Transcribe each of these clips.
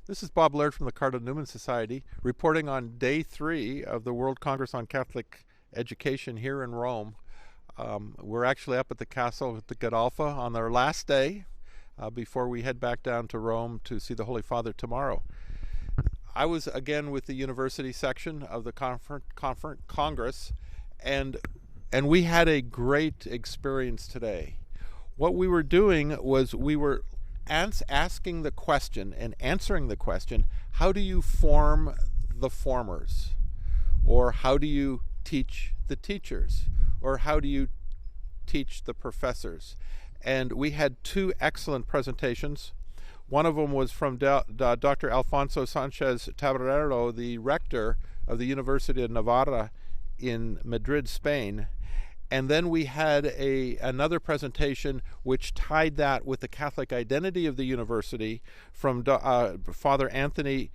This is Bob Laird from the Cardinal Newman Society, reporting on day 3 of the World Congress on Catholic Education here in Rome. We're actually up at the Castle Gandolfo on our last day before we head back down to Rome to see the Holy Father tomorrow. I was again with the university section of the Congress, and we had a great experience today. What we were doing was we were asking the question and answering the question, how do you form the formers? Or how do you teach the teachers? Or how do you teach the professors? And we had 2 excellent presentations. One of them was from Dr. Alfonso Sanchez Tabarero, the rector of the University of Navarra in Madrid, Spain. And then we had another presentation which tied that with the Catholic identity of the university from Father Anthony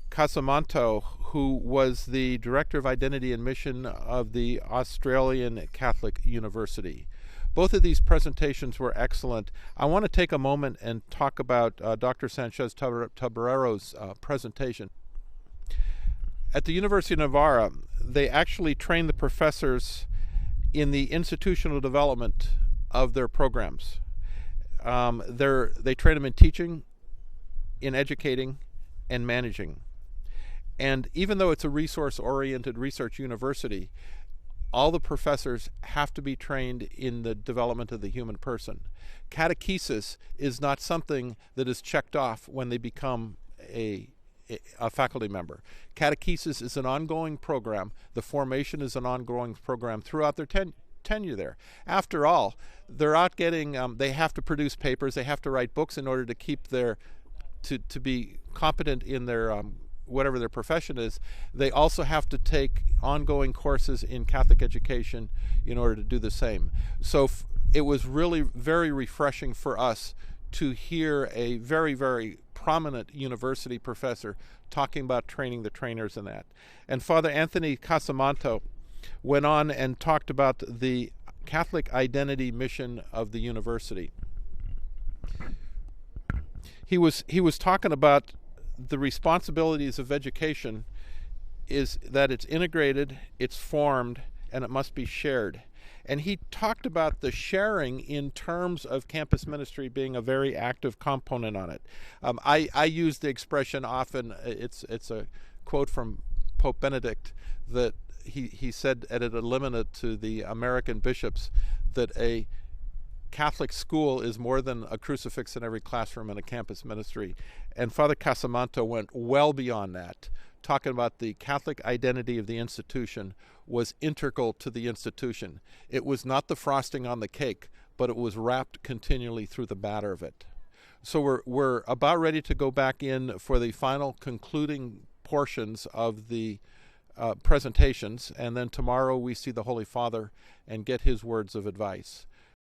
Casamanto, who was the Director of Identity and Mission of the Australian Catholic University. Both of these presentations were excellent. I want to take a moment and talk about Dr. Sanchez Tabarero's presentation. At the University of Navarra, they actually train the professors in the institutional development of their programs. They train them in teaching, in educating, and managing. And even though it's a resource-oriented research university, all the professors have to be trained in the development of the human person. Catechesis is not something that is checked off when they become a faculty member. Catechesis is an ongoing program. The formation is an ongoing program throughout their tenure there. After all, they're out getting, they have to produce papers, they have to write books in order to keep to be competent in their, whatever their profession is. They also have to take ongoing courses in Catholic education in order to do the same. So it was really very refreshing for us to hear a very, very prominent university professor talking about training the trainers in that. And Father Anthony Casamanto went on and talked about the Catholic identity mission of the university. He was talking about the responsibilities of education is that it's integrated, it's formed, and it must be shared. And he talked about the sharing in terms of campus ministry being a very active component on it. I use the expression often. It's a quote from Pope Benedict that he said at a limina to the American bishops that a Catholic school is more than a crucifix in every classroom in a campus ministry. And Father Casamanto went well beyond that, talking about the Catholic identity of the institution was integral to the institution. It was not the frosting on the cake, but it was wrapped continually through the batter of it. So we're about ready to go back in for the final concluding portions of the presentations, and then tomorrow we see the Holy Father and get his words of advice.